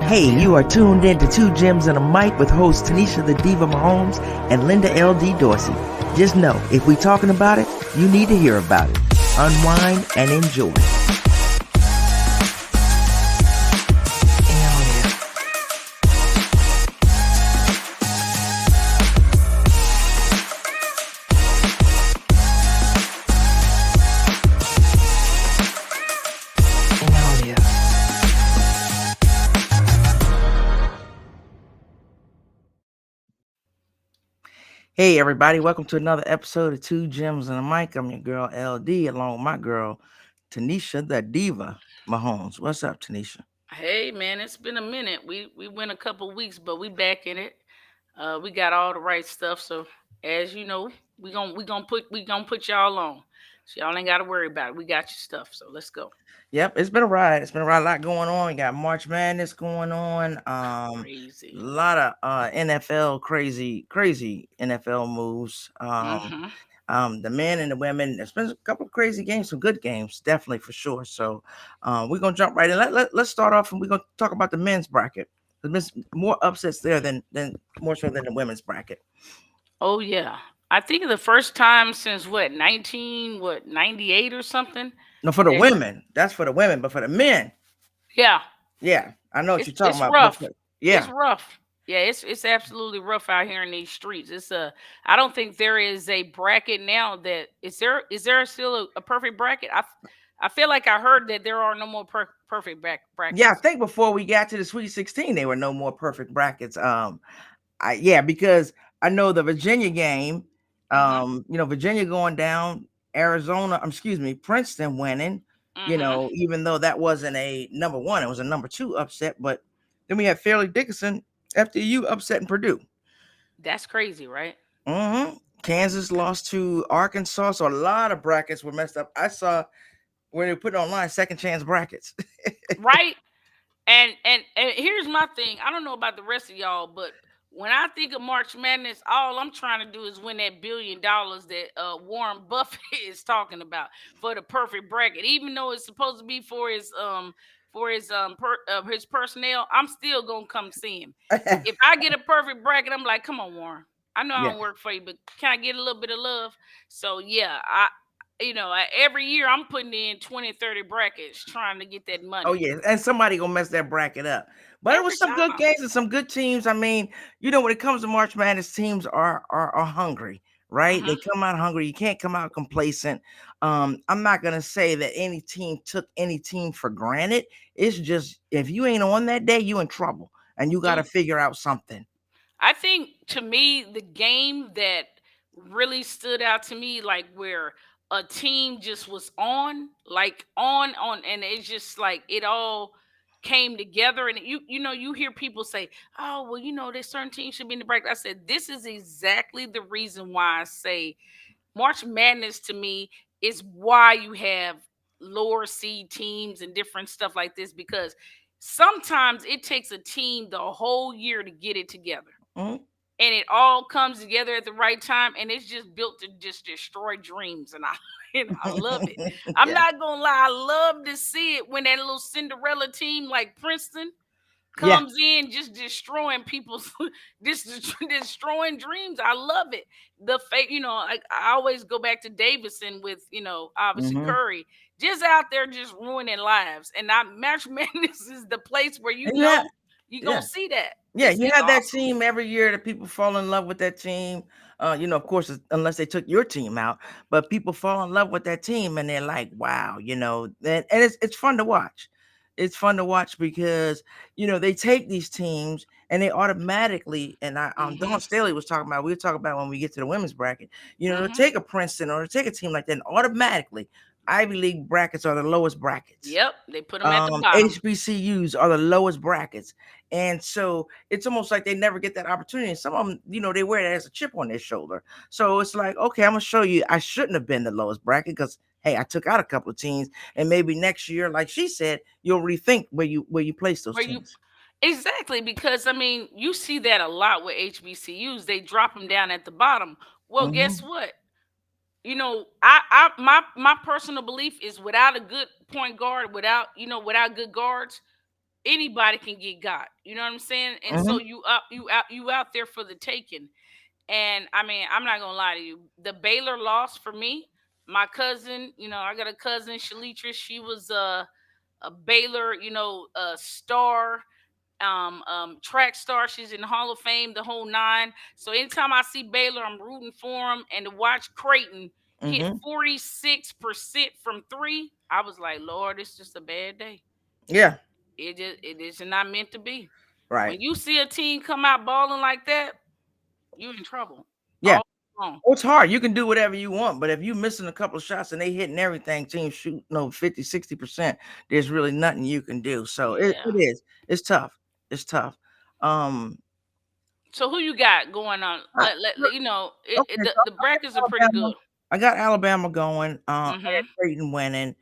Hey, you are tuned in to Two Gems and a Mic with hosts Tanisha the Diva Mahomes and Linda L.D. Dorsey. Just know, if we talking about it, you need to hear about it. Unwind and enjoy. Hey everybody, welcome to another episode of Two Gems and a Mic. I'm your girl LD along with my girl Tanisha the Diva Mahomes. What's up, Tanisha? Hey man, it's been a minute. We went a couple weeks, but we back in it. We got all the right stuff. So as you know, we gonna put y'all on. So y'all ain't got to worry about it. We got your stuff. So let's go. Yep, it's been a ride. It's been a ride. A lot going on. We got March Madness going on. A Crazy. lot of NFL crazy NFL moves. Mhm. The men and the women. There's been a couple of crazy games, some good games, definitely for sure. So, we're gonna jump right in. Let's start off, and we're gonna talk about the men's bracket. There's been more upsets there than more so than the women's bracket. Oh yeah. I think the first time since what 98 or something. No, for the That women, that's for the women, but for the men, yeah, yeah, I know what it's you're talking it's about. But rough. for, It's yeah, rough. Yeah, it's absolutely rough out here in these streets. I don't think there is a bracket now that is there still a perfect bracket? I feel like I heard that there are no more perfect yeah, I brackets. think before we got to the Sweet 16, there were no more perfect brackets. Yeah, because I know the Virginia game, Mhm. Virginia going down, Arizona, excuse me, Princeton winning, Mhm. even though that wasn't a number one, it was a number two upset. But then we had Fairleigh Dickinson, FDU upsetting Purdue. That's crazy, right? Kansas lost to Arkansas, so a lot of brackets were messed up. I saw where they put online second chance brackets. Right? And here's my thing. I don't know about the rest of y'all, but when I think of March Madness, all I'm trying to do is win that $1 billion that Warren Buffett is talking about for the perfect bracket. Even though it's supposed to be for his personnel, I'm still gonna come see him. If I get a perfect bracket, I'm like, come on, Warren. I know I Yeah. don't work for you, but can I get a little bit of love? So yeah, every year I'm putting in 20, 30 brackets trying to get that Oh money yeah, and somebody gonna mess that bracket up. But it was every some good time. games and some good teams. I mean, when it comes to March Madness, teams are hungry, right? They Mhm. come out hungry. You can't come out complacent. I'm not gonna say that any team took any team for granted. It's just if you ain't on that day, you in trouble, and you got to Mm. figure out something. I think to me the game that really stood out to me, like where a team just was on, like on, and it's just like it all came together. And you hear people say, "Oh, well, there's certain teams should be in the bracket." I said, "This is exactly the reason why I say March Madness to me is why you have lower seed teams and different stuff like this because sometimes it takes a team the whole year to get it together Mhm. and it all comes together at the right time and it's just built to just destroy dreams and I and I love it. I'm Yeah, not gonna lie, I love to see it when that little Cinderella team like Princeton yeah. comes in just destroying people's destroying dreams. I love it. The fake, I always go back to Davidson with, obviously hmm Curry, just out there just ruining lives. And not Match Madness is the place where And you have, you're gonna yeah. see that. Yeah, It's you it's have that awesome. team every year that people fall in love with that team. Of course, unless they took your team out, but people fall in love with that team and they're like, wow, and it's fun to watch. It's fun to watch because they take these teams and they automatically and Hmm. Don Staley was talking about. We were talking about when we get to the women's bracket. To Hmm. take a Princeton or to take a team like that, and automatically Ivy League brackets are the lowest brackets. Yep, they put them at the bottom. HBCUs are the lowest brackets. And so it's almost like they never get that opportunity. And some of them, they wear it as a chip on their shoulder. So it's like, okay, I'm gonna show you I shouldn't have been the lowest bracket because hey, I took out a couple of teams, and maybe next year, like she said, you'll rethink where you place those Where you teams. exactly because I mean you see that a lot with HBCUs. They drop them down at the bottom. Well, guess Hmm what? My personal belief is without a good point guard, without good guards, anybody can get got. You know what I'm saying? And so Hmm. you out there for the taking. And I mean, I'm not gonna lie to you. The Baylor loss for me, my cousin, I got a cousin, Shalitra. She was a Baylor, star, track star. She's in the Hall of Fame, the whole nine. So anytime I see Baylor, I'm rooting for them. And to watch Creighton hit Hmm. 46% from three, I was like, Lord, it's just a bad day. Yeah. It is not meant to be. Right. When you see a team come out balling like that, you in trouble. Yeah. All wrong. Well, it's hard. You can do whatever you want, but if you missing a couple of shots and they hitting everything, teams shoot 50, 60%, there's really nothing you can do. So it Yeah. is. It's tough. It's tough. Um So who you got going on? I, okay, so The brackets are I pretty got Alabama. good. I got Alabama going, I got Mhm. Creighton winning,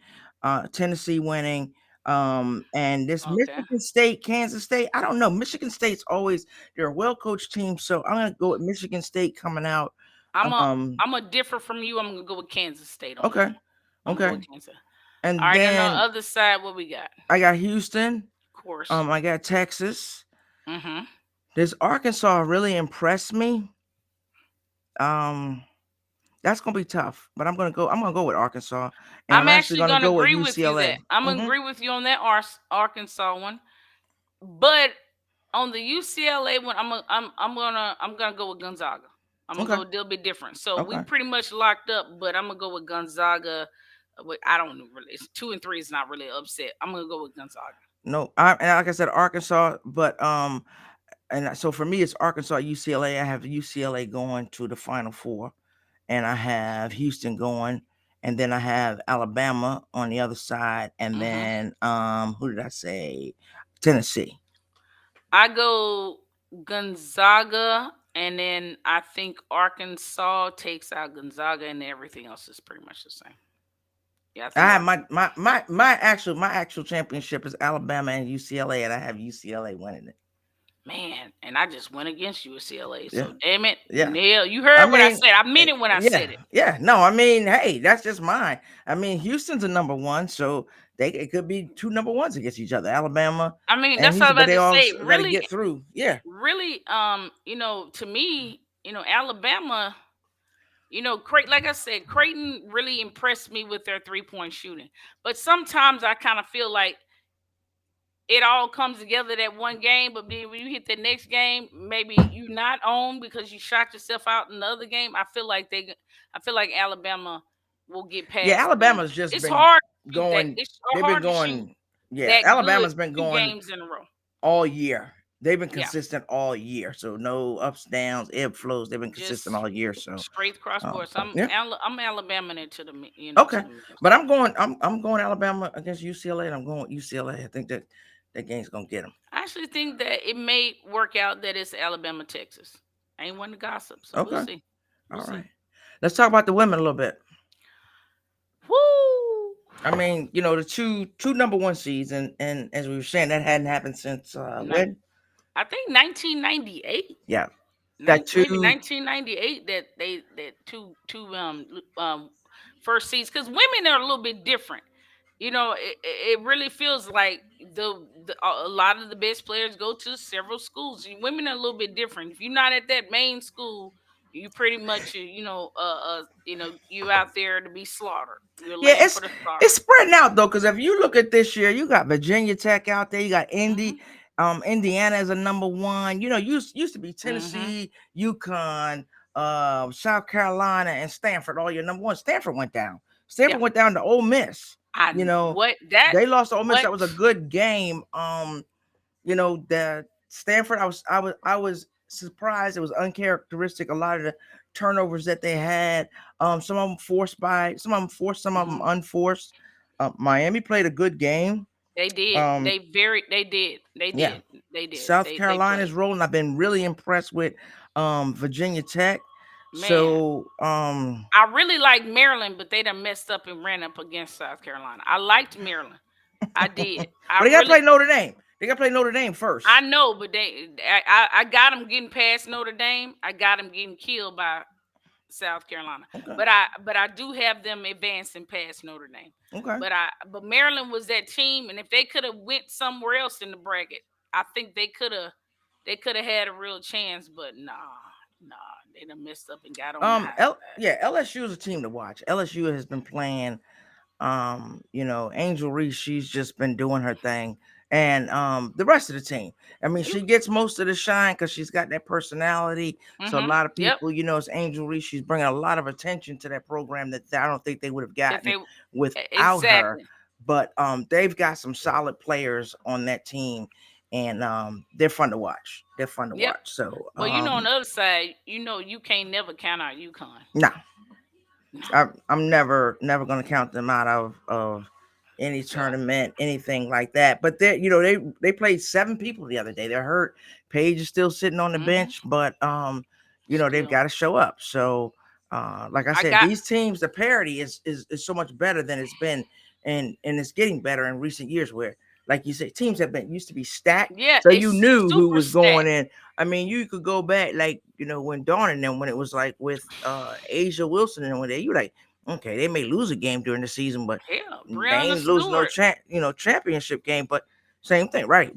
Tennessee winning, and this Okay. Michigan State, Kansas State. I don't know. Michigan State's always they're a well coached team, so I'm gonna go with Michigan State coming out. I'm a Um, I'm a differ from you. I'm gonna go with Kansas State on that okay, one. I'm gonna go okay, with Kansas. All and right, and on the then other side, what we got? I got Houston. Of course. I got Texas. Mhm. This Arkansas really impressed me. Um, that's gonna be tough, but I'm gonna go with Arkansas, and I'm I'm actually actually gonna gonna go with agree with you that UCLA. I'm gonna Hmm. agree with you on that Arkansas one, but on the UCLA one, I'm gonna go with Gonzaga. I'm gonna Okay. go a little bit different. So we Okay. pretty much locked up, but I'm gonna go with Gonzaga. I don't know really. It's 2 and 3 is not really upset. I'm gonna go with Gonzaga. No, and like I said, Arkansas, but so for me, it's Arkansas, UCLA. I have UCLA going to the Final Four, and I have Houston going, and then I have Alabama on the other side, and Hmm. then who did I say? Tennessee. I go Gonzaga, and then I think Arkansas takes out Gonzaga, and everything else is pretty much the same. Yeah, I I think have Arkansas. my actual championship is Alabama and UCLA, and I have UCLA winning it. Man, and I just went against UCLA. Yeah, So damn it, yeah. Nail. You I heard what I mean, said. I meant it when I yeah, said it. yeah. No, I mean, hey, that's just mine. I mean, Houston's a number one, so it could be two number ones against each other, Alabama I mean, and that's what I Houston, was but about they to all say. got to Really, get through. Yeah, really, to me, Alabama, like I said, Creighton really impressed me with their 3-point shooting. But sometimes I kind of feel like it all comes together that one game, but then when you hit the next game, maybe you not on because you shot yourself out in the other game. I feel like Alabama will get yeah. past them. Alabama's just It's been hard to shoot that. going. It's They've been hard to shoot going. Yeah, that good Alabama's been two going games in a row. all year. They've been Yeah, consistent all year, so no ups, downs, ebb, flows. They've been consistent just all year. So, straight across board. So yeah. I'm Alabama into the to Okay, the mix. but I'm going Alabama against UCLA, and I'm going with UCLA. I think that game's gonna get them. I actually think that it may work out that it's Alabama, Texas. I ain't one to gossip, so we'll Okay, see. We'll all see. right. Let's talk about the women a little bit. Woo! I mean, the two number one seeds, and as we were saying, that hadn't happened since Ni- when? I think 1998. Yeah, got Maybe two. 1998 that two first seeds, because women are a little bit different. It really feels like a lot of the best players go to several schools. Women are a little bit different. If you're not at that main school, you pretty much you out there to be slaughtered. You're Yeah, laying for the it's slaughter. spreading out though, because if you look at this year, you got Virginia Tech out there, you got Mhm. Indiana as a number one. Used to be Mhm. Tennessee, UConn, South Carolina, and Stanford. All your number one. Stanford went down. Yeah. Stanford went down to Ole Miss. You know, What that they lost to Ole Miss. what That was a good game. The Stanford, I was surprised. It was uncharacteristic. A lot of the turnovers that they had, some of them forced some of them forced, some of them Mhm. unforced. Miami played a good game. They did. Um, They did. They yeah, did. They did. South They Carolina's played. rolling. I've been really impressed with Virginia Tech. Man, So I really like Maryland, but they done messed up and ran up against South Carolina. I liked Maryland. I but did. I they got to really play Notre Dame. They got to play Notre Dame I first. know, but I got them getting past Notre Dame. I got them getting killed by South Carolina. Okay. But I do have them advancing past Notre Dame. Okay. But Maryland was that team, and if they could have went somewhere else in the bracket, I think they could have had a real chance. But nah, they done messed up and got on the high side. Yeah, LSU is a team to watch. LSU has been playing Angel Reese, she's just been doing her thing. And the rest of the team. I mean, It she gets most of the shine because she's got that personality. So a lot of Yep. people, it's Angel Reese. She's bringing a lot of attention to that program that I don't think they would have That gotten they without her. exactly. But they've got some solid players on that team, and they're fun to watch. They're fun to Yep. watch. So But on the other side, you can't never count out UConn. no, No. I'm never gonna count them out of any So tournament, anything like that. But they played 7 people the other day. They're hurt. Paige is still sitting on the hmm bench, but they've still, got to show up. So like I I said, got these teams, the parity is so much better than it's been, and it's getting better in recent years. Where, like you said, teams have been used to be stacked, yeah. so you It's knew who super was going stacked. in. I mean, you could go back, like, when Dawn and them, when it was like with Asia Wilson and when you like, okay, they may lose a game during the season, but Hell, they Brianna ain't losing no Stewart, championship game. But same thing, right?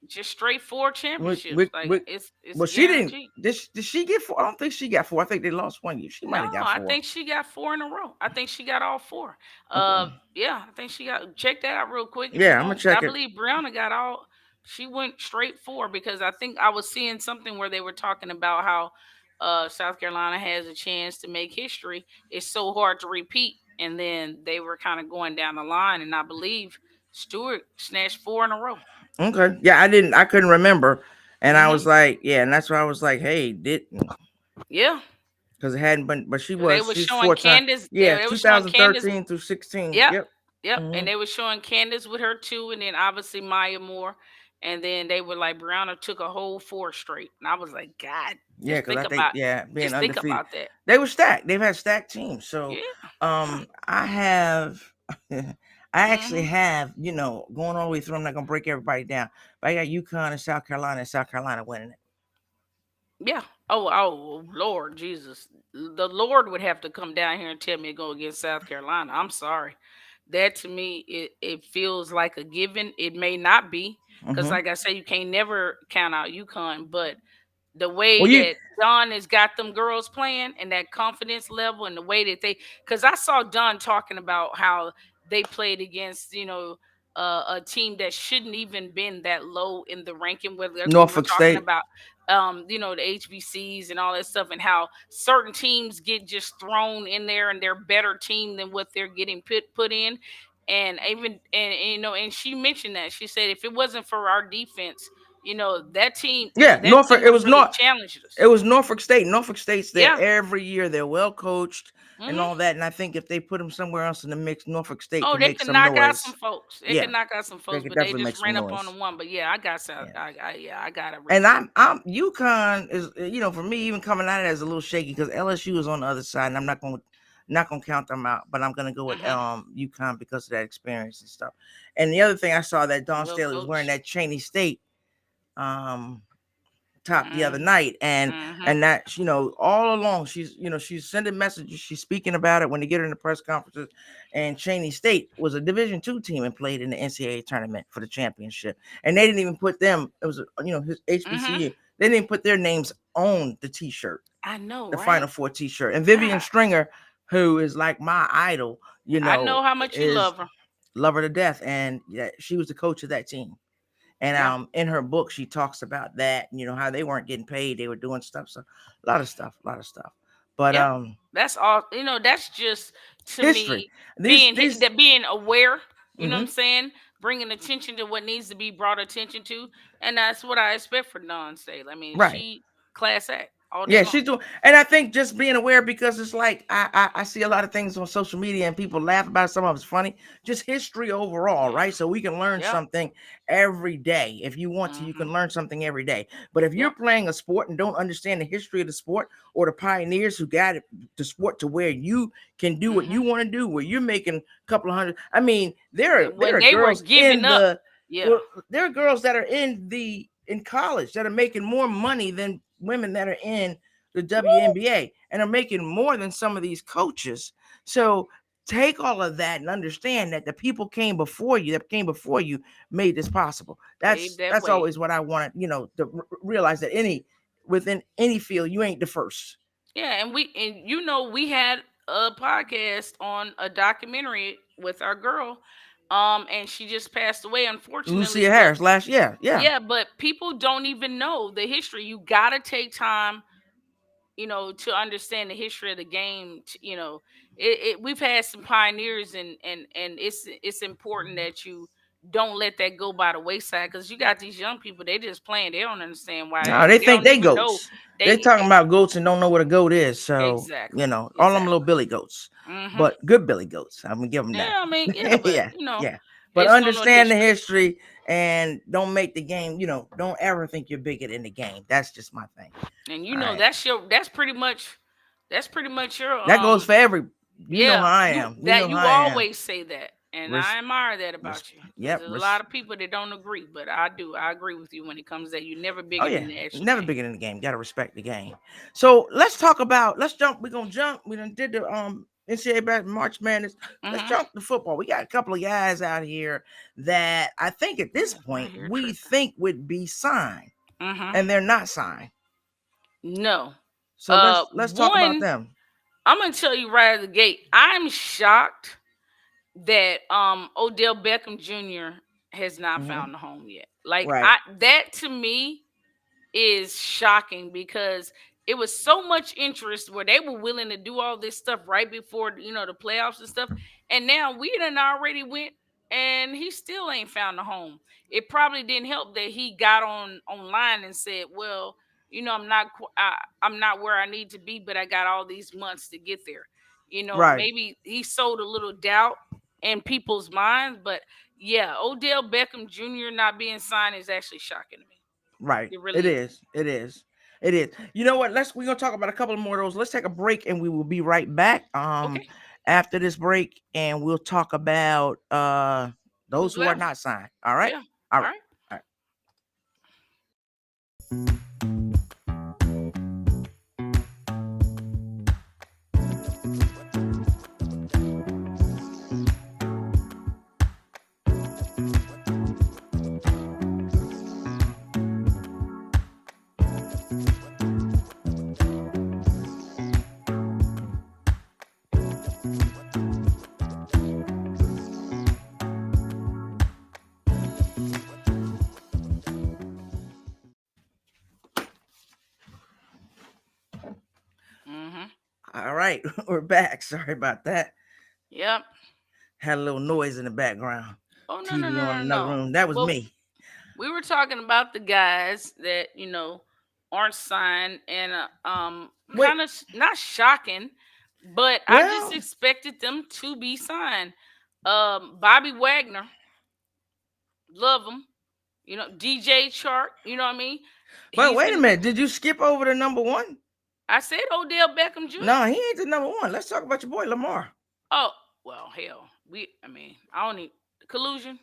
just straight four With championships. with Like with it's well, she didn't. guaranteed. Did she get 4? I don't think she got 4. I think they lost one year. She might No, have got I 4. think she got four in a row. I think she got all four. Okay. Yeah, I think she got. Check that out real quick if you Yeah, I'm gonna want. But I check it. believe Brianna got all. She went straight four because I think I was seeing something where they were talking about how South Carolina has a chance to make history. It's so hard to repeat, and then they were kind of going down the line, and I believe Stewart snatched four in a row. Okay. Yeah, I couldn't remember, and I was hmm like, yeah, and that's why I was like, hey, did Yeah, because it hadn't been, but they were she's showing 4 times. Candace. Yeah, They were showing Candace. 2013 through 16. Yep, Yep. yep. Hmm. And they were showing Candace with her too, and then obviously Maya Moore. And then they were like Brianna took a whole four straight. And I was like, God, Yeah, because I think, yeah, being just think undefeated, about that. they were stacked. They've had stacked teams. So, Yeah. Yeah. I have, I actually hmm have, going all the way through. I'm not gonna break everybody down, but I got UConn and South Carolina winning it. Yeah. Oh, Lord Jesus. The Lord would have to come down here and tell me to go against South Carolina. I'm sorry. That to me, it feels like a given. It may not be. Because Hmm. like I say, you can't never count out UConn, but the way Well, you that Don has got them girls playing and that confidence level and the way that because I saw Don talking about how they played against, a team that shouldn't even been that low in the ranking, whether we were Norfolk talking State. about, the HBCs and all that stuff and how certain teams get just thrown in there and they're better team than what they're getting put in. And even, and she mentioned that she said, if it wasn't for our defense, that team, Yeah, that Norfolk. team would have really challenged It us. was Norfolk State. Norfolk State's there Yeah. every year. They're well coached and hmm all that. And I think if they put them somewhere else in the mix, Norfolk State Oh, can they make could some knock out some noise. folks. They could Yeah, knock out some they folks, could but they definitely make just some ran up on noise. the one. But yeah, I got South. Yeah. Yeah, I got to And represent. I'm UConn is, for me, even coming out of it is a little shaky because LSU is on the other side, and I'm not gonna count them out, but I'm gonna go with hmm UConn because of that experience and stuff. And the other thing I saw that Dawn Well Staley was wearing coached. that Cheney State um top the other hmm night, and hmm that, all along she's sending messages, she's speaking about it when they get her in the press conferences. And Cheney State was a Division II team and played in the NCAA tournament for the championship, and they didn't even put them, it was his hmm HBCU, they didn't even put their names on the t-shirt, I know, the right? Final Four t-shirt. And Vivian God, Stringer, who is like my idol, I know how much you is love her. love her to death, and yeah, she was the coach of that team. And Yeah, in her book, she talks about that, how they weren't getting paid, they were doing stuff. So a lot of stuff, a lot of stuff. But yeah. That's all. That's just to history. me These being aware. You know what I'm hmm saying? Bringing attention to what needs to be brought attention to, and that's what I expect for Dawn Staley. I mean, right. she class act all day Yeah, long. she's doing, and I think just being aware, because it's like I see a lot of things on social media and people laugh about it. Some of it's funny. Just history overall, Yeah. right? So we can learn Yep. something every day. If you want to, you hmm can learn something every day. But if you're Yep. playing a sport and don't understand the history of the sport, or the pioneers who got the sport to where you can do what hmm you want to do, where you're making a couple of hundred. I mean, there When are they were girls giving up, yeah. well, there are girls that are in college that are making more money than women that are in the Woo! WNBA and are making more than some of these coaches. So take all of that and understand that the people came before you made this possible. Paved that That's way. always what I wanted, to realize that within any field, you ain't the first. Yeah, and we had a podcast on a documentary with our girl, and she just passed away unfortunately. Lucia But Harris last year. Yeah. yeah, but people don't even know the history. You gotta take time, to understand the history of the game. We've had some pioneers, and it's important that you don't let that go by the wayside because you got these young people. They just playing. They don't understand why No, they they think don't they even know goats. They they talking about goats and don't know what a goat is. So, exactly, all them little exactly. billy goats, Hmm. but good billy goats. I'm gonna give them that. Yeah, I mean, yeah, but Yeah, yeah. But they just don't know the understand the history. history and don't make the game. Don't ever think you're bigger than the game. That's just my thing. And All right. that's pretty much your That goes for every. You know how yeah, I you am. You know that how you I am. always say that, and Res, I admire that about you because yep. there's a lot of people that don't agree, but I do. I agree with you when it comes to that. You're never Oh bigger yeah, than the actual never game. bigger than the game. Got to respect the game. So let's talk about. Let's jump. We're gonna jump. We done did the NCAA March Madness. Let's Mhm. jump to football. We got a couple of guys out here that I think at this Yeah, my point hair we tripping. think would be signed, Mhm. and they're not signed. No. So let's talk about One, them. I'm gonna tell you right at the gate. I'm shocked that Odell Beckham Jr. has not Hmm. found a home yet. Like Right, I that to me is shocking because it was so much interest where they were willing to do all this stuff right before the playoffs and stuff, and now we done already went and he still ain't found a home. It probably didn't help that he got online and said, well, I'm not where I need to be, but I got all these months to get there. right, Maybe he sowed a little doubt in people's minds, but yeah, Odell Beckham Jr. not being signed is actually shocking to me. right. It It really is. is. It is. It is. You know what? We're gonna talk about a couple more of those. Let's take a break, and we will be right back. Okay. After this break, and we'll talk about those Who's who are left? not signed. All right. Yeah. All All right. right. All right. Mm-hmm. All right. We're back. Sorry about that. Yep. Had a little noise in the background. Oh no no TV on no no another no. room. That was Well, me. we were talking about the guys that aren't signed, and Wait. kind of not shocking, but I just Well, expected them to be signed. Bobby Wagner, love him. DJ Chark. You know what I mean? but He's wait a been. minute. Did you skip over the number one? I said Odell Beckham No, Jr. he ain't the number one. Let's talk about your boy Lamar. Oh well, hell, I mean, I don't need collusion.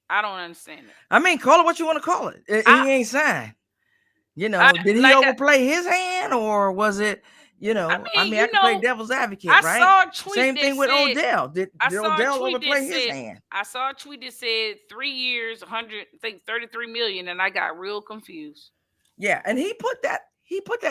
I don't understand it. I mean, call it what you want to call it. I He ain't signed. I Did he like I overplay his hand or was it, I I mean, mean, I can play devil's advocate, I right? saw a tweet Same that thing with said Odell. I Did saw a Odell tweet that overplay his said hand? I saw a tweet that said 3 years, 100, I think 33 million, and I got real confused. Yeah, and he put that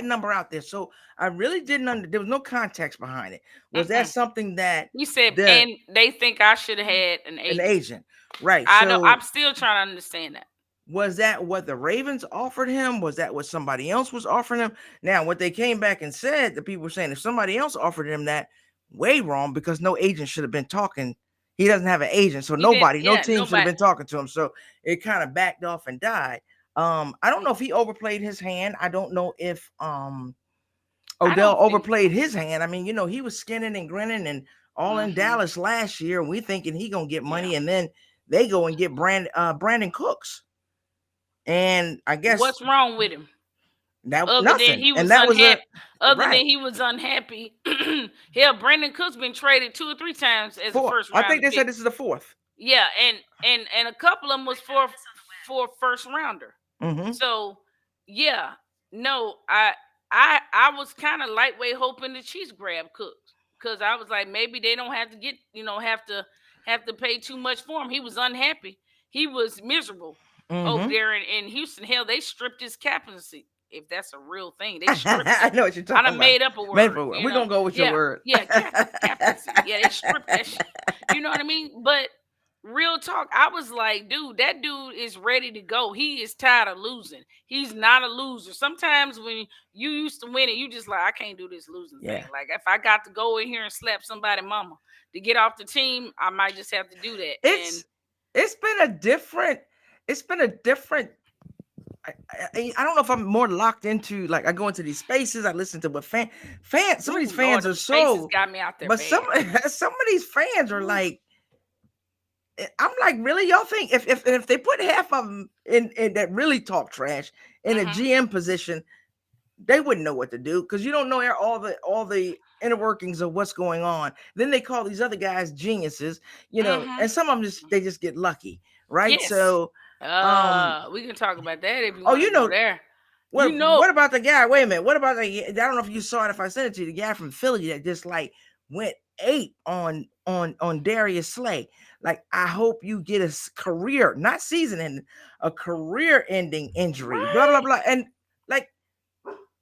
number out there. So I really didn't there was no context behind it. Was that Mm-mm. something that He said, the and they think I should have had an an agent. agent, right? I know. So I'm still trying to understand that. was that what the Ravens offered him? Was that what somebody else was offering him? Now, what they came back and said, the people were saying if somebody else offered him that, way wrong because no agent should have been talking. He doesn't have an agent, so He didn't. no Yeah, team should have nobody. been talking to him. So it kind of backed off and died. I don't know if he overplayed his hand. I don't know if I Odell don't think so. overplayed his hand. I mean, he was skinning and grinning and all in Hmm. Dallas last year. And we thinking he gonna get Yeah. money, and then they go and get Brandon Cooks. And I guess What's wrong with him? that Other than nothing. he And was that was a unhappy. Other than right he was unhappy. Hell, Brandon Cook's been traded 2 or 3 times as a four. first I think round they pick. said this is the fourth. Yeah, and a couple of them was for first rounder. Hmm. So Yeah. No, I was kind of lightweight hoping the Chiefs grab Cooks because I was like maybe they don't have to get have to pay too much for him. He was unhappy. He was miserable over Mm-hmm. there in Houston. Hell, they stripped his captaincy. If that's a real thing, they stripped I it. know what you're I talking done about. made up a Made word, for word. you We're know. gonna go with your Yeah, word. yeah, captaincy. Yeah, they stripped that shit. You know what I mean? But real talk, I was like, dude, that dude is ready to go. He is tired of losing. He's not a loser. Sometimes when you used to win it, you just like, I can't do this losing Yeah. thing. Like if I got to go in here and slap somebody mama to get off the team, I might just have to do that. And It's it's been a different it's been a different I don't know if I'm more locked into like I go into these spaces, I listen to what fans some of these ooh, Lord, fans are them spaces so got me out there but some bad. some of these fans are Ooh. like I'm like, really? Y'all think if they put half of them in that really talk trash in a Mhm. GM position, they wouldn't know what to do because you don't know all the inner workings of what's going on. Then they call these other guys geniuses, Mhm. and some of them just get lucky, right? Yes. So, um, We can talk about that if you oh, want to go there. You know, what about the guy? Wait a minute. What about the? I don't know if you saw it. If I sent it to you, the guy from Philly that just like went ape on Darius Slay. Like, I hope you get a career, not season ending, a career ending injury. Blah blah right? blah. And like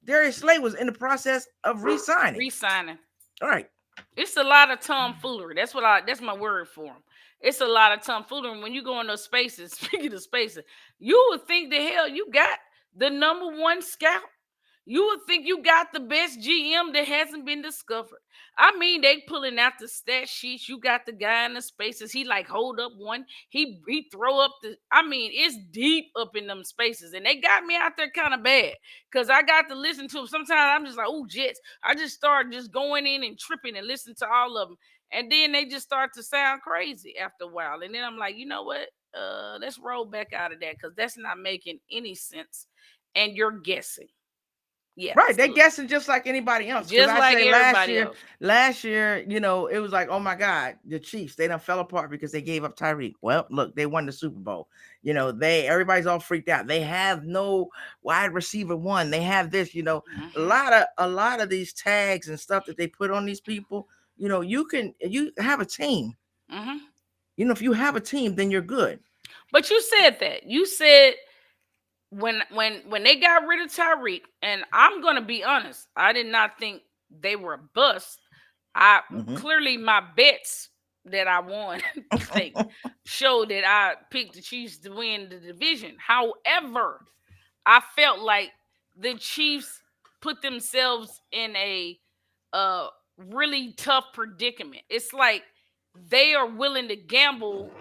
Darius Slay was in the process of re-signing. Resigning. All right. It's a lot of tomfoolery. That's my word for them. It's a lot of tomfoolery. When you go in those spaces, speaking of spaces, you would think the hell you got the number one scout. You would think you got the best GM that hasn't been discovered. I mean, they pulling out the stat sheets. You got the guy in the spaces. He like hold up one. He throw up the. I mean, it's deep up in them spaces, and they got me out there kind of bad because I got to listen to them. Sometimes I'm just like, oh, Jets. I just start just going in and tripping and listen to all of them, and then they just start to sound crazy after a while. And then I'm like, you know what? Let's roll back out of that because that's not making any sense, and you're guessing. Yeah, Right, they so guessing just like anybody else. Because just I like say everybody else. last year, it was like, oh my God, the Chiefs, they done fell apart because they gave up Tyreek. Well, look, they won the Super Bowl. Everybody's all freaked out. They have no wide receiver one. They have this, a Hmm. lot of these tags and stuff that they put on these people. You have a team. Hmm. If you have a team, then you're good. But you said that. You said when they got rid of Tyreek, and I'm gonna be honest, I did not think they were a bust. I Mhm. clearly my bets that I won think show that I picked the Chiefs to win the division. However, I felt like the Chiefs put themselves in a uh really tough predicament. It's like they are willing to gamble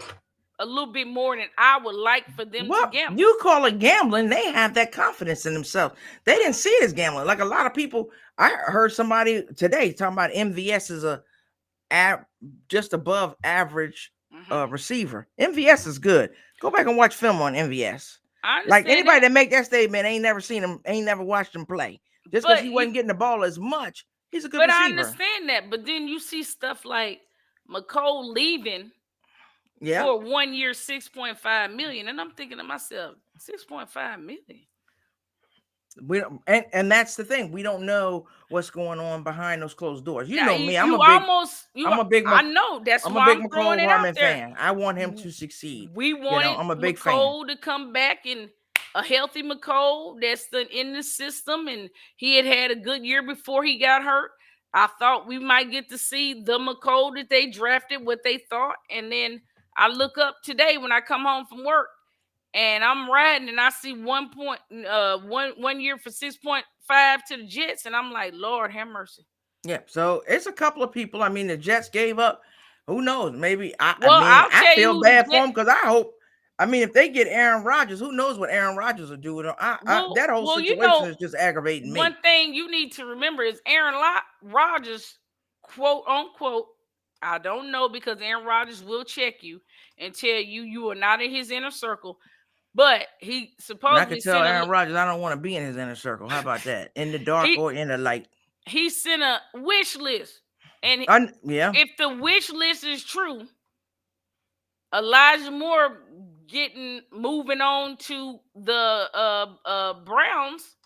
a little bit more than I would like for them to Well, gamble. you call it gambling. They have that confidence in themselves. They didn't see it as gambling. Like a lot of people, I heard somebody today talking about MVS is a just above average Hmm. receiver. MVS is good. Go back and watch film on MVS. I Like understand anybody that, that make that statement ain't never seen him, ain't never watched him play. Just because but he you, wasn't getting the ball as much, he's a good but I receiver. understand that. But then you see stuff like McCole leaving Yeah. for 1 year, 6.5 million, and I'm thinking to myself, 6.5 million. We don't, and that's the thing. We don't know what's going on behind those closed doors. You Yeah, know you, me. you almost I'm a big I know that's I'm a why big I'm throwing McCole it out Harmon there. fan. I want him to succeed. We wanted I'm a big fan. McCole to come back and a healthy McCole that's in the system, and he had a good year before he got hurt. I thought we might get to see the McCole that they drafted, what they thought, and then I look up today when I come home from work, and I'm riding, and I see 1 year for 6.5 to the Jets, and I'm like, Lord have mercy. Yeah. So it's a couple of people. I mean, the Jets gave up. Who knows? Maybe I Well, mean, I'll I tell you feel who the bad for Jets. him because I hope. I mean, if they get Aaron Rodgers, who knows what Aaron Rodgers will do with him? That whole Well, situation is just aggravating one me. thing you need to remember is Rodgers, quote unquote. I don't know because Aaron Rodgers will check you and tell you you are not in his inner circle. But he And I supposedly could tell sent a Aaron Rodgers I don't want to be in his inner circle. How about that? In the dark he or in the light? he sent a wish list, and Yeah. if the wish list is true, Elijah Moore getting moving on to the Browns,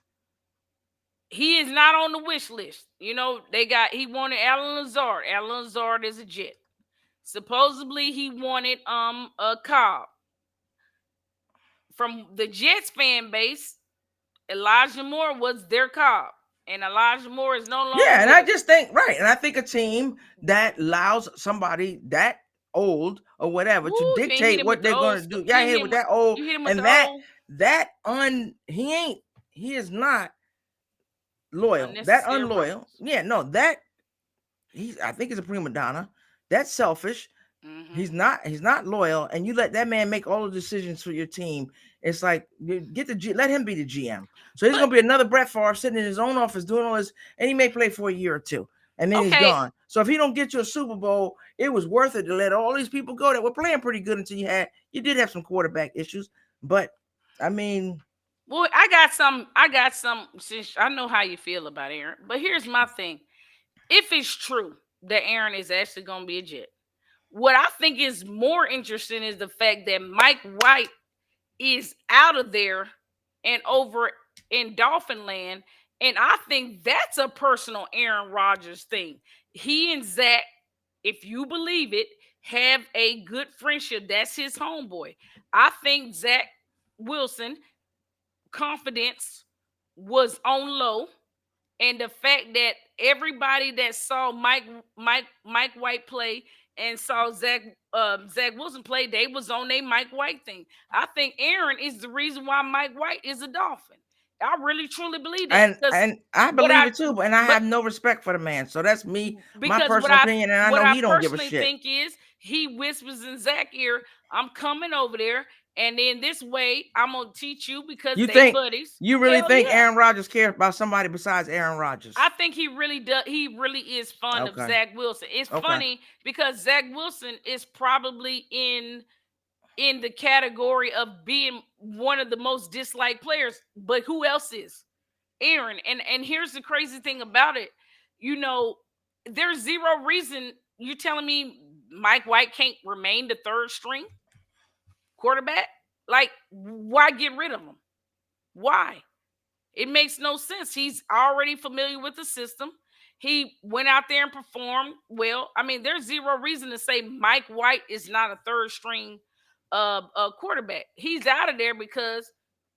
he is not on the wish list. He wanted Alan Lazard. Alan Lazard is a Jet. Supposedly he wanted a Cobb. From the Jets fan base, Elijah Moore was their Cobb. And Elijah Moore is no longer Yeah, and with I us. just think right, and I think a team that allows somebody that old or whatever to Woo, you ain't hit dictate him with what the they're old going to stuff. do. Yeah, I hit with that old You hit him with and the old he is not loyal. That unnecessary unloyal. roughness. Yeah, no, that I think he's a prima donna. That's selfish. Hmm. He's not loyal, and you let that man make all the decisions for your team. It's like let him be the GM. So he's But gonna be another Brett Favre sitting in his own office doing all this, and he may play for a year or two, and then he's okay, gone. So if he don't get you a Super Bowl, it was worth it to let all these people go that were playing pretty good until you did have some quarterback issues. But I mean, well, I got some since I know how you feel about Aaron. But here's my thing. If it's true that Aaron is actually gonna be a Jet, what I think is more interesting is the fact that Mike White is out of there and over in Dolphin Land. And I think that's a personal Aaron Rodgers thing. He and Zach, if you believe it, have a good friendship. That's his homeboy. I think Zach Wilson confidence was on low, and the fact that everybody that saw Mike White play and saw Zach Wilson play, they was on their Mike White thing. I think Aaron is the reason why Mike White is a Dolphin. I really truly believe that because and I what believe I it too, and I but have no respect for the man. So that's me, my because personal opinion, and I what know I he don't give a personally shit. think is he whispers in Zach ear, "I'm coming over there, and then this way I'm gonna teach you because You they think buddies." you really Hell think yeah. Aaron Rodgers cares about somebody besides Aaron Rodgers? I think he really does. He really is fond of Okay. Zach Wilson. It's Okay. funny because Zach Wilson is probably in the category of being one of the most disliked players. But who else is? Aaron. And here's the crazy thing about it. You know, there's zero reason you're telling me Mike White can't remain the third string quarterback. Like, why get rid of him? Why? It makes no sense. He's already familiar with the system. He went out there and performed well. I mean, there's zero reason to say Mike White is not a third string quarterback. He's out of there because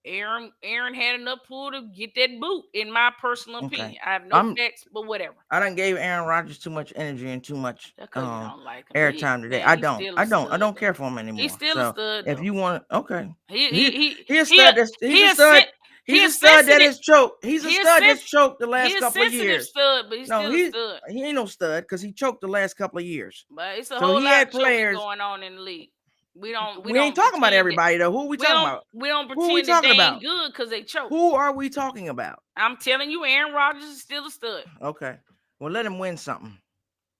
Aaron had enough pull to get that boot, in my personal Okay. opinion. I have no I'm facts, but whatever. I done gave Aaron Rodgers too much energy and too much That's because you don't like him. But airtime today. man, I he's don't. still a I don't. I stud don't though. care for him He's anymore. still a So stud if though. you want, okay, He he he he a he stud. He's he a a stud. sen- He's he a a stud that sensitive has choked. He's a he a stud sens- that's choked the he last a couple of sensitive years. stud, but he's No, still a stud. he ain't no stud because he choked the last couple of years. But it's a So whole he lot had of choking players. going on in the league. We don't we We ain't don't talking about pretend that everybody though. Who are we talking about? we don't Who are we pretend that they talking ain't about? good because they choke. Who are we talking about? I'm telling you, Aaron Rodgers is still a stud. Okay. Well, let him win something.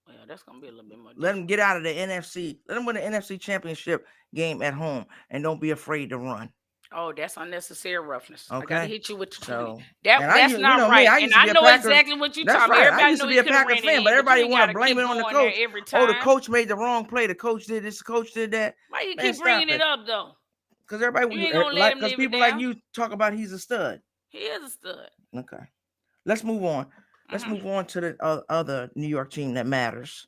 Well, that's gonna be a little bit more Let him difficult. get out of the NFC. Let him win the NFC championship game at home and don't be afraid to run. Oh, that's unnecessary roughness. I got to Okay. hit you with the 20. So, That and that's you not know me, right. I And used to I be a know Packer. exactly what you're That's talking about. right. I Everybody used know to be he a could have Packer ran it fan, in, but but you everybody ain't want got to to blame keep it on the going there coach. every Oh, the time. coach made the wrong play. The coach did this. The coach did that. Why you Man, keep stop bringing it it. up though? Because You everybody ain't gonna let like him because live it people like down. you talk about he's a stud. He is a stud. Okay. Let's move on. Let's Hmm. move on to the other New York team that matters.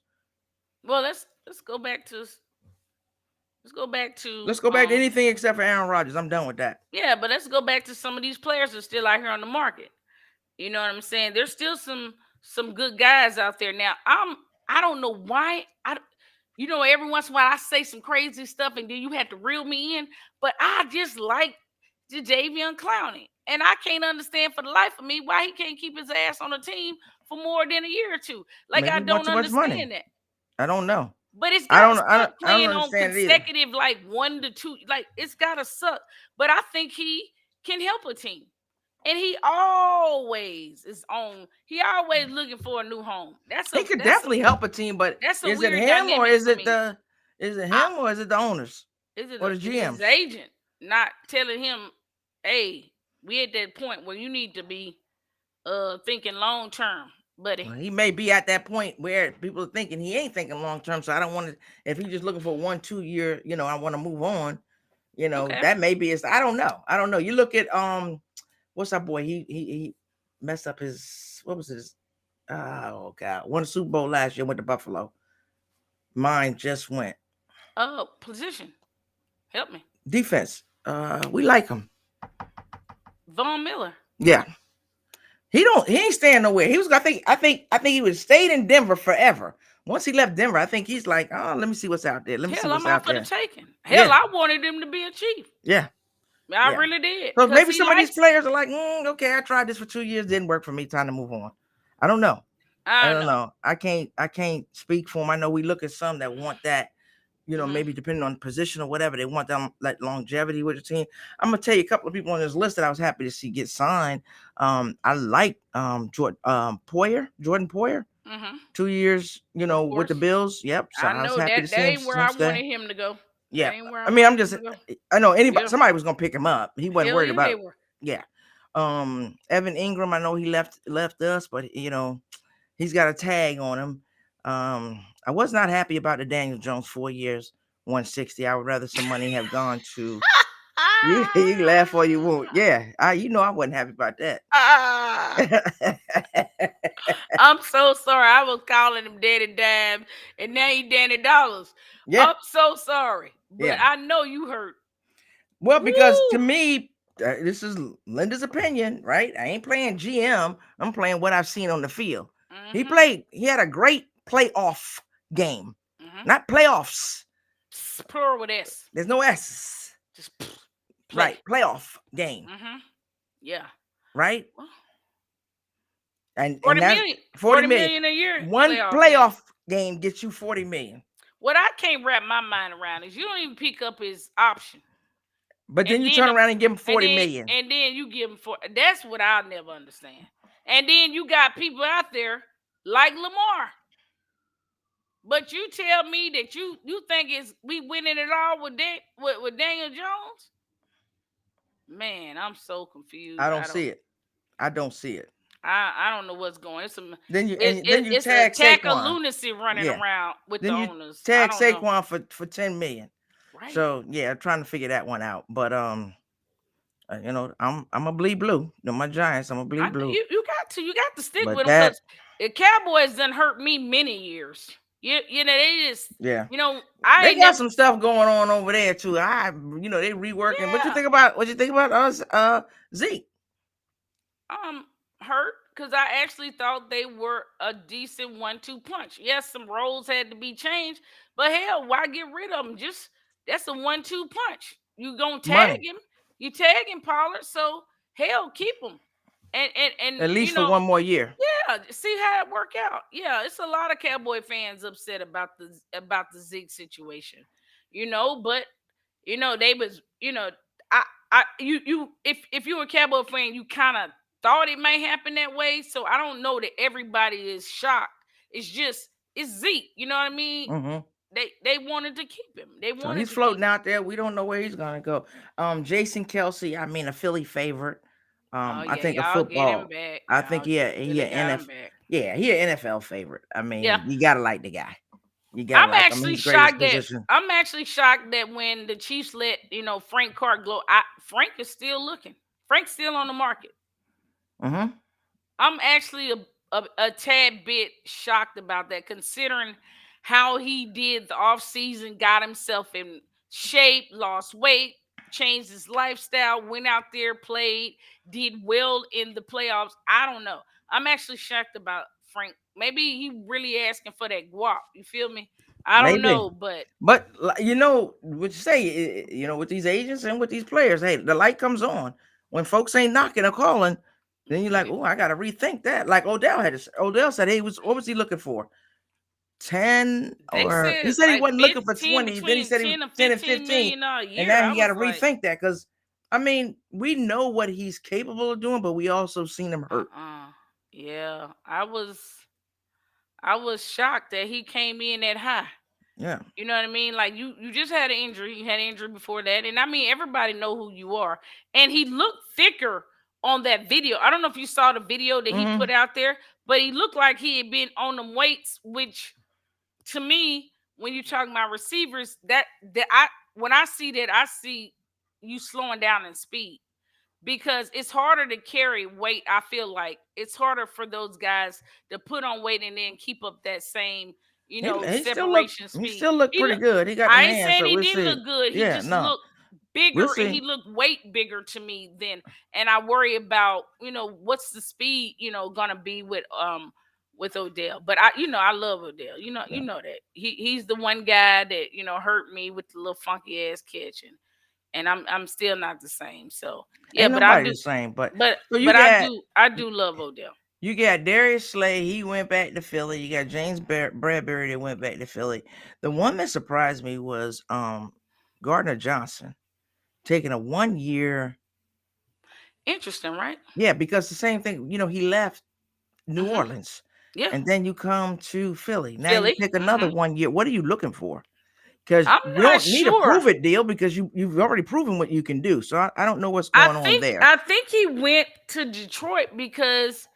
Well, let's go back to let's go back to Let's go back to anything except for Aaron Rodgers. I'm done with that. yeah, but let's go back to some of these players that are still out here on the market. You know what I'm saying? There's still some good guys out there. Now, I don't know why every once in a while I say some crazy stuff and then you have to reel me in, but I just like Jadavion Clowney. And I can't understand for the life of me why he can't keep his ass on a team for more than a year or two. Like Maybe I he want don't too much money. understand that. I don't know. But it's I gotta don't. I don't. suck I don't playing on understand it either. consecutive like 1 to 2. Like it's gotta suck. But I think he can help a team. And he always is on. He always looking for a new home. He could definitely help a team, but That's a is it weird him or dynamic is for it me. the is it I, him or is it the owners or the it's his GMs? agent not telling him, "Hey, we at that point where you need to be thinking long term, buddy." Well, he may be at that point where people are thinking he ain't thinking long term. So I don't want to. If he's just looking for 1 2 year, I want to move on. Okay. That maybe is. I don't know. I don't know. You look at what's our boy? He messed up his what was his oh god, won the Super Bowl last year with the Buffalo. Mine just went. Position. Help me. Defense. We like him. Von Miller. Yeah. He ain't staying nowhere. He was I think he would stayed in Denver forever. Once he left Denver, I think he's like, oh, let me see what's out there. Let me see Hell, what's I'm out out for the there. taking. Hell, Yeah, I wanted him to be a chief. yeah, I yeah. really did. So Cause maybe he some of these likes. players are like, okay, I tried this for 2 years, didn't work for me. Time to move on. I don't know. I I don't know. know. I can't speak for them. I know we look at some that want that, Hmm. maybe depending on the position or whatever, they want them like longevity with the team. I'm gonna tell you a couple of people on this list that I was happy to see get signed. I like Jordan Poyer, Hmm. 2 years, Of with the course. Bills. Yep. So I I was know happy to that see that him ain't where I stay. wanted him to go. That Yeah. ain't where I I mean, I'm wanted just him to go. I know anybody Yeah. somebody was gonna pick him up. He wasn't Hell worried yeah, they about. were. Yeah. Evan Ingram, I know he left us, but he's got a tag on him. I was not happy about the Daniel Jones 4 years, 160. I would rather some money have gone to you. You laugh or you won't. Yeah, I wasn't happy about that. Ah. I'm so sorry. I was calling him Daddy Dime, and now he Danny Dollars. Yeah, I'm so sorry, but yeah. I know you hurt. Well, because to Woo. me, this is Linda's opinion, right? I ain't playing GM. I'm playing what I've seen on the field. He Mhm. played. He had a great playoff game, Mhm. not playoffs. Plural with S. There's no S. Just play. Right, playoff game, Mhm. Yeah. right? Well, And 40 that's million. 40 40 million. million a year One playoff game. playoff game gets you 40 million. What I can't wrap my mind around is you don't even pick up his option, But and then you then turn the, around and give him and 40 then million. and then you give him for. That's what I'll never understand. And then you got people out there like Lamar. But you tell me that you think it's we winning it all with with Daniel Jones? Man, I'm so I confused. don't see it. I don't see it. I don't know what's going. Then you It's a tag attack of Saquon. lunacy running Yeah. around with the Then you owners. I tag don't know. Saquon for 10 million. Right. So yeah, I'm trying to figure that one out. But I'm a bleed blue. My Giants, I'm a I bleed know blue. you got to stick But with them that, because the Cowboys done hurt me many years. You know they just yeah. I They ain't got never some stuff going on over there too. They reworking. What you yeah think about us Zeke? um hurt because I actually thought they were a decent 1-2 punch. Yes, some roles had to be changed, but hell, why get rid of them? Just that's a 1-2 punch. You gonna tag Money. him? You tagging Pollard, so hell, keep him. And At least for one more year. yeah, see how it work out. Yeah, it's a lot of Cowboy fans upset about the Zeke situation, but they was I if you were a Cowboy fan, you kind of thought it might happen that way. So I don't know that everybody is shocked. It's just it's Zeke. You know what I mean? Hmm. They wanted to keep him. They So wanted he's to keep floating him. out there. We don't know where he's gonna go. Jason Kelsey, I mean a Philly favorite. Oh I yeah, think a y'all get him football. back. I think Y'all he a really got him NFL. back. Yeah, he an NFL favorite. I Yeah, mean, you gotta like the guy. You gotta like him. He's great at his position. I'm actually shocked that when the Chiefs let Frank Clark go, Frank is still looking. Frank's still on the market. Mm-hmm. I'm actually a tad bit shocked about that, considering how he did the off season, got himself in shape, lost weight, changed his lifestyle, went out there, played, did well in the playoffs. I don't know. I'm actually shocked about Frank. Maybe he really asking for that guap. You feel me? I don't Maybe. know, but But what you say, with these agents and with these players, hey, the light comes on when folks ain't knocking or calling. Then you're like, we, oh, I gotta rethink that. Like Odell said, what was he looking for? 10, they or he said said he like wasn't looking for 15 20. Then he between said he was 10 and 10 and 15 15, million a and year. now I he got to was like, rethink that because I mean we know what he's capable of doing, but we also seen him hurt. uh-uh. Yeah, I was shocked that he came in that high. Yeah. You know what I mean? Like you just had an injury. You had an injury before that, and I mean everybody know who you are. And he looked thicker on that video. I don't know if you saw the video that he Hmm. put out there, but he looked like he had been on them weights. Which to me, when you talking about receivers, that I when I see that, I see you slowing down in speed because it's harder to carry weight. I feel like it's harder for those guys to put on weight and then keep up that same, He still look separation he speed. still look He pretty look. good. He got them I ain't hands, saying so he we'll didn't see. look good. He Yeah, just no, looked we'll bigger and he see. looked weight bigger to me than. And I worry about what's the speed gonna be with Odell. But I love Odell. Yeah. That he's the one guy that hurt me with the little funky ass catch and I'm still not the same. So yeah, Ain't but I nobody do, the same. But but so but I do love Odell. you got Darius Slay. He went back to Philly. You got James Bradbury that went back to Philly. The one that surprised me was Gardner Johnson taking a 1 year. Interesting, right? Yeah, because the same thing. He left New Hmm. Orleans, Yeah, and then you come to Philly. Now you Philly. take another Hmm. 1 year. What are you looking for? Because I'm we not don't need a sure. prove it deal because you've already proven what you can do. So I don't know what's I going on think there. I think he went to Detroit because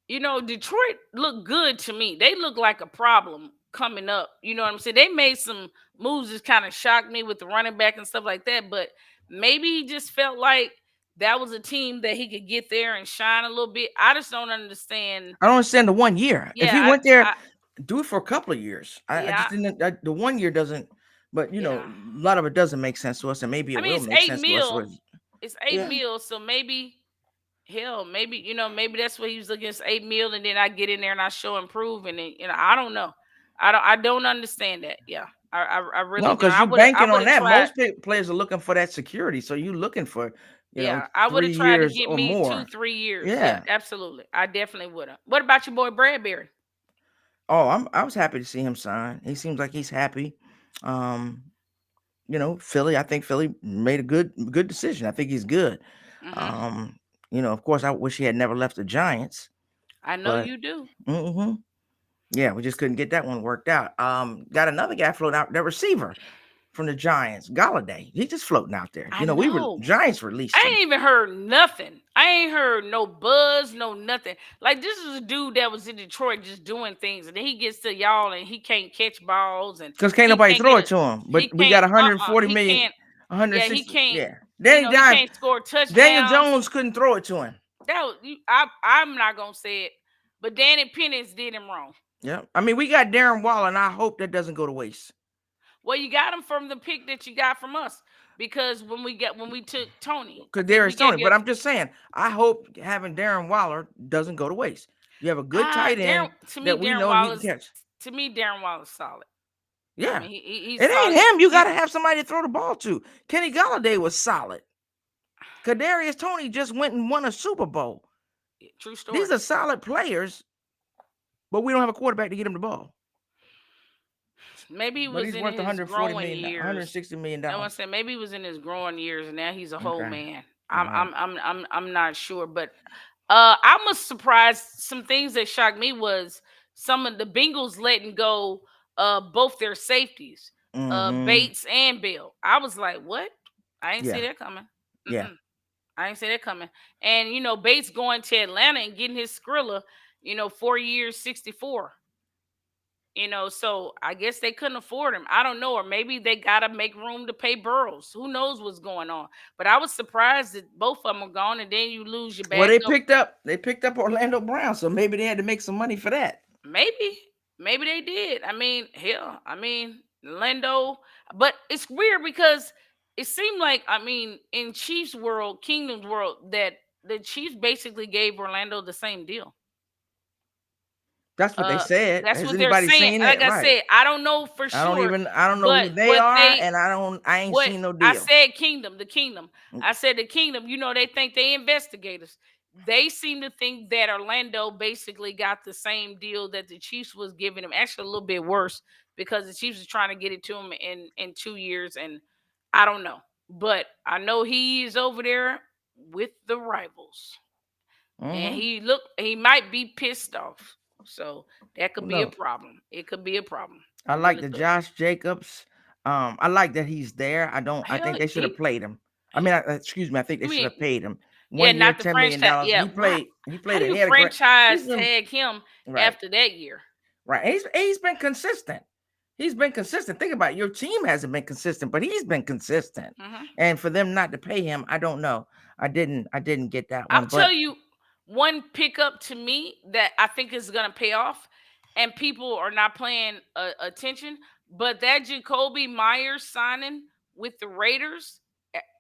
Detroit looked good to me. They look like a problem coming up. You know what I'm saying? They made some moves that kind of shocked me with the running back and stuff like that. But maybe he just felt like that was a team that he could get there and shine a little bit. I just don't understand. I don't understand the 1 year. If he Yeah, went there, I do it for a couple of years. I yeah, just didn't. The 1 year doesn't. But yeah. a lot of it doesn't make sense to us, and maybe I it mean, will it's make eight sense to us. mil. It's eight Yeah. mil, so maybe hell, maybe maybe that's what he was looking at 8 mil, and then I get in there and I show and prove, and then, I don't know. I don't understand that. Yeah, I really No, don't. because I you would have I banking would on have that. tried. Most players are looking for that security. So you looking for, Yeah, I would three have tried to years get or me two, more. 3 years. Yeah, Yeah. absolutely. I definitely would have. What about your boy Bradbury? Oh, I was happy to see him sign. He seems like he's happy. Um, Philly. I think Philly made a good decision. I think he's good. Hmm. Um, of course, I wish he had never left the Giants, I know but you do. hmm yeah, we just couldn't get that one worked out. Got another guy floating out, the receiver from the Giants, Galladay. He just floating out there. I We were know. Giants released I him ain't even heard nothing. I ain't heard no buzz, no nothing. Like this is a dude that was in Detroit just doing things, and then he gets to y'all and he can't catch balls, and because can't he nobody can't throw get it a to him. But he we can't got 140 he million, can't yeah he 160. can't Yeah, Danny he Dimes, can't score Daniel touchdowns. Jones couldn't throw it to him. I'm not gonna say it, but Danny Pennis did him wrong. Yeah, I mean we got Darren Waller, and I hope that doesn't go to waste. Well, you got him from the pick that you got from us because when we took Tony, I Because think we Darius gave Tony. you a But I'm just saying, I hope having Darren Waller doesn't go to waste. You have a good tight Darren end to me that we Darren know he can Wallace catch. to me Darren Wallace solid. I Yeah. mean, he's It ain't solid. him. You got to have somebody to throw the ball to. Kenny Galladay was solid. Kadarius Tony just went and won a Super Bowl. True These story. are solid players, but we don't have a quarterback to get him the ball. Maybe he But was he's in worth his 140 growing million, years. 160 million No one dollars. said maybe he was in his growing years, and now he's a whole Okay. man. All I'm right. I'm I'm I'm I'm not sure, but I was surprised. Some things that shocked me was some of the Bengals letting go both their safeties, Mm-hmm. Bates and Bill. I was like, what? I ain't see Yeah. that coming. Yeah. Mm-mm. I ain't see that coming. And Bates going to Atlanta and getting his Skrilla, 4 years, 64. So I guess they couldn't afford him. I don't know, or maybe they gotta make room to pay Burrows. Who knows what's going on? But I was surprised that both of them are gone, and then you lose your Well, backup. they picked up Orlando Brown, so maybe they had to make some money for that. Maybe, maybe they did. I mean, hell, Lendo. But it's weird because it seemed like, in Chiefs world, Kingdom's world, that the Chiefs basically gave Orlando the same deal. That's what they said. That's Has what they're anybody saying. seen Like it? I Right. said, I don't know for sure, I don't know but who they are, and I ain't what seen no I deal. said, kingdom, the kingdom. Mm, I said the kingdom. They think they investigators. They seem to think that Orlando basically got the same deal that the Chiefs was giving him, actually a little bit worse because the Chiefs was trying to get it to him in 2 years, and I don't know, but I know he is over there with the rivals, and mm-hmm. he might be pissed off. So that could be a No, problem. It could be a problem. I It like really the could. Josh Jacobs. I like that he's there. I Hell, think they should have he, played him. I he mean, excuse me. I think they you should mean have paid him yeah, 1 year, not the franchise. $10 million. Yeah, why? He How played do it. you He had franchise he's been tag him right, after that year? right. He's been consistent. He's been consistent. Think about it. Your team hasn't been consistent, but he's been consistent. Hmm. And for them not to pay him, I don't know. I didn't get that I'll one. tell But you one pickup to me that I think is going to pay off, and people are not paying attention. But that Jacoby Myers signing with the Raiders,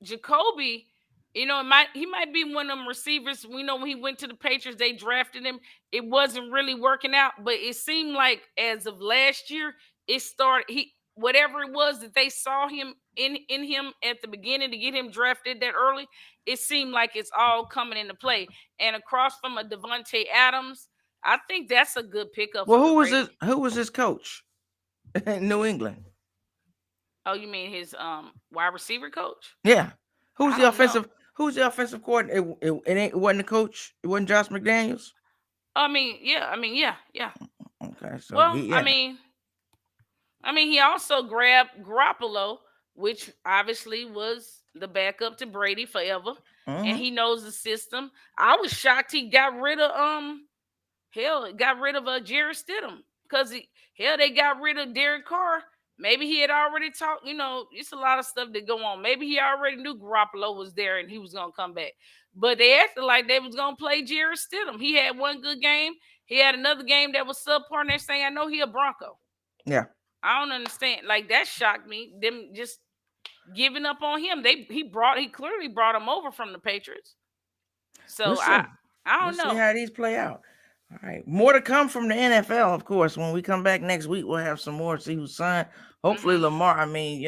Jacoby, he might be one of them receivers. We know when he went to the Patriots, they drafted him. It wasn't really working out, but it seemed like as of last year, it started. He whatever it was that they saw him in him at the beginning to get him drafted that early, it seemed like it's all coming into play. And across from a Devontae Adams, I think that's a good pickup well, for the who was Raiders. his who was his coach in New England? Oh, you mean his wide receiver coach? Yeah, who's I the don't know. offensive who's the offensive coordinator? It wasn't the coach. It wasn't Josh McDaniels. Yeah. Okay, so Well, he yeah. he also grabbed Garoppolo, which obviously was the backup to Brady forever, and Hmm. he knows the system. I was shocked he got rid of hell, got rid of Jared Stidham because hell, they got rid of Derek Carr. Maybe he had already talked. It's a lot of stuff that go on. Maybe he already knew Garoppolo was there and he was gonna come back. But they acted like they was gonna play Jared Stidham. He had one good game. He had another game that was subpar. And they're saying, "I know he a Bronco." Yeah. I don't understand. Like that shocked me. Them just giving up on him. He clearly brought him over from the Patriots. We'll So I see. I We'll don't see know. how these play out. All right. More to come from the NFL, of course. When we come back next week, we'll have some more, see who's signed. Hopefully, Hmm. Lamar. I mean,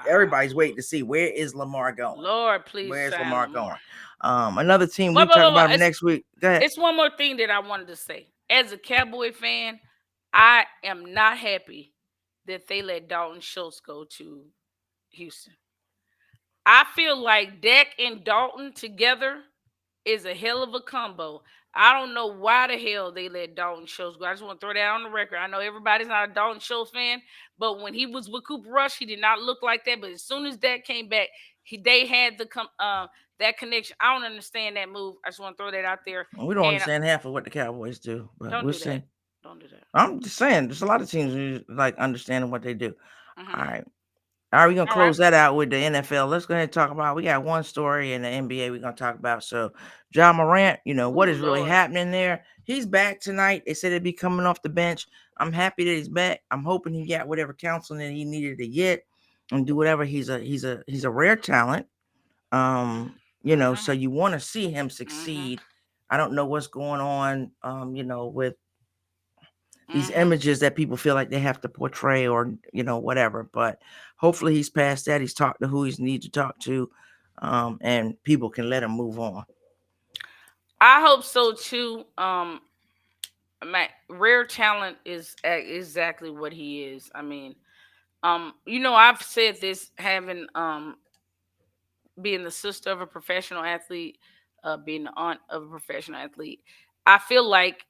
everybody's waiting to see where is Lamar going. Lord, please Where is sign Lamar Lamar. going? Another team we But, but, talk but, but about next week. Go ahead. it's one more thing that I wanted to say. As a Cowboy fan, I am not happy that they let Dalton Schultz go to Houston. I feel like Dak and Dalton together is a hell of a combo. I don't know why the hell they let Dalton Schultz go. I just want to throw that on the record. I know everybody's not a Dalton Schultz fan, but when he was with Cooper Rush, he did not look like that. But as soon as Dak came back, they had that connection. I don't understand that move. I just want to throw that out there. We don't And understand half of what the Cowboys do, but don't we'll do that. see. Don't do that. I'm just saying, there's a lot of teams who like understanding what they do. All Hmm. right. All right, we're gonna All right. close that out with the NFL. Let's go ahead and talk about. We got one story in the NBA we're gonna talk about. So, John Morant, what Ooh, is really Lord. happening there? He's back tonight. They said he'd be coming off the bench. I'm happy that he's back. I'm hoping he got whatever counseling that he needed to get and do whatever. He's a rare talent. So Hmm. you want to see him Hmm. succeed. I don't know what's going on, with these Hmm. images that people feel like they have to portray or whatever, but hopefully he's past that. He's talked to who he's need to talk to, and people can let him move on. I hope so too. My rare talent is exactly what he is. I mean, I've said this having being the sister of a professional athlete, being the aunt of a professional athlete. I feel like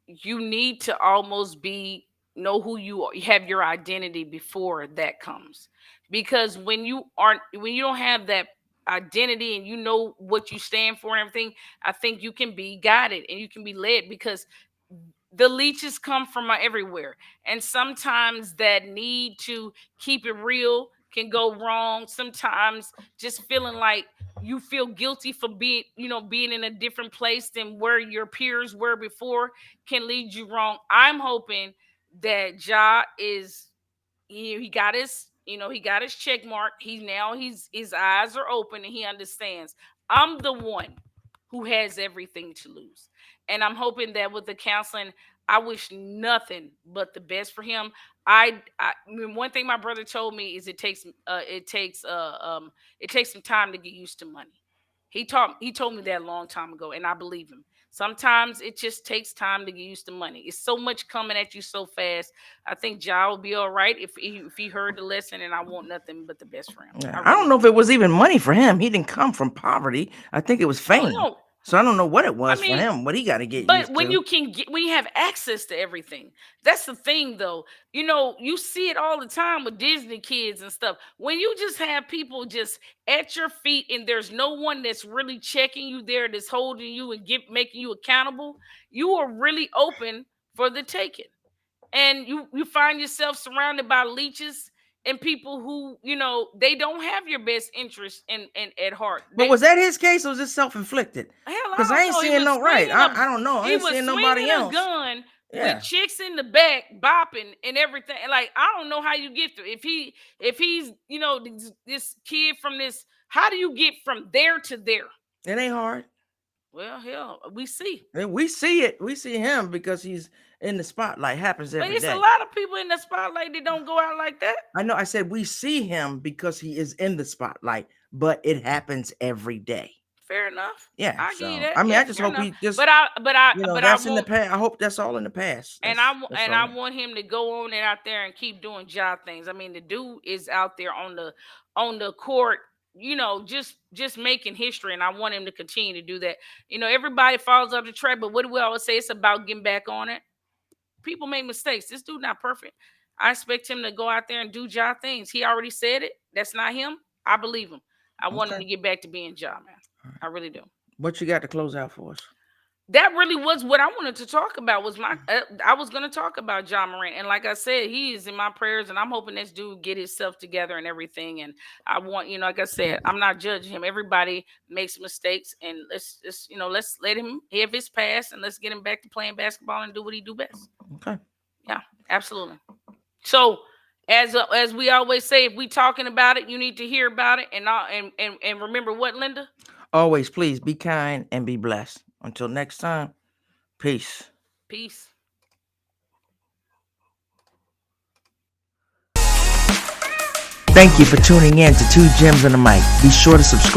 you need to almost be know who you are, you have your identity before that comes. Because when you don't have that identity and you know what you stand for and everything, I think you can be guided and you can be led because the leeches come from everywhere, and sometimes that need to keep it real can go wrong. Sometimes just feeling like you feel guilty for being in a different place than where your peers were before can lead you wrong. I'm hoping that Ja is he got his check mark. His eyes are open and he understands. I'm the one who has everything to lose. And I'm hoping that with the counseling, I wish nothing but the best for him. I mean, one thing my brother told me is it takes some time to get used to money. He told me that a long time ago, and I believe him. Sometimes it just takes time to get used to money. It's so much coming at you so fast. I think Ja will be all right if he heard the lesson, and I want nothing but the best for him. Yeah, I I don't really know if do. it was even money for him. He didn't come from poverty. I think it was No, fame. no. So I don't know what it I was for mean, him. What he got to get but used when to. you have access to everything, that's the thing though. You see it all the time with Disney kids and stuff. When you just have people just at your feet and there's no one that's really checking you there, that's holding you and making you accountable, you are really open for the taking. and you find yourself surrounded by leeches and people who, they don't have your best interest in at heart. But was that his case or was it self-inflicted? Hell, I Because I don't ain't know. He seeing was no right. swinging a I don't know. I he ain't was seeing nobody swinging a else. gun with Yeah. chicks in the back bopping and everything. Like, I don't know how you get through. If he's, this kid from this, how do you get from there to there? It ain't hard. Well, hell, we see. And we see it. We see him because he's in the spotlight. Happens But every it's a day. lot of people in the spotlight that don't go out like that. I know. I said we see him because he is in the spotlight, but it happens every day. Fair enough. Yeah. I give you So that. I mean, Yeah, I just fair hope enough. he just, But I that's in the want past. I hope that's all in the past. That's I all. want him to go on and out there and keep doing job things. I mean, the dude is out there on the court, just making history, and I want him to continue to do that. Everybody falls off the track, but what do we always say? It's about getting back on it. People make mistakes. This dude not perfect. I expect him to go out there and do job things. He already said it. That's not him. I believe him. I want him Okay. to get back to being job, man. All right. I really do. What you got to close out for us? That really was what I wanted to talk about. I was going to talk about John Morant, and like I said, he is in my prayers, and I'm hoping this dude get himself together and everything. And I want, like I said, I'm not judging him. Everybody makes mistakes, and let's let him have his past, and let's get him back to playing basketball and do what he do best. Okay. Yeah, absolutely. So, as we always say, if we talking about it, you need to hear about it, and remember what, Linda? Always, please be kind and be blessed. Until next time, peace. Peace. Thank you for tuning in to Two Gems on the Mic. Be sure to subscribe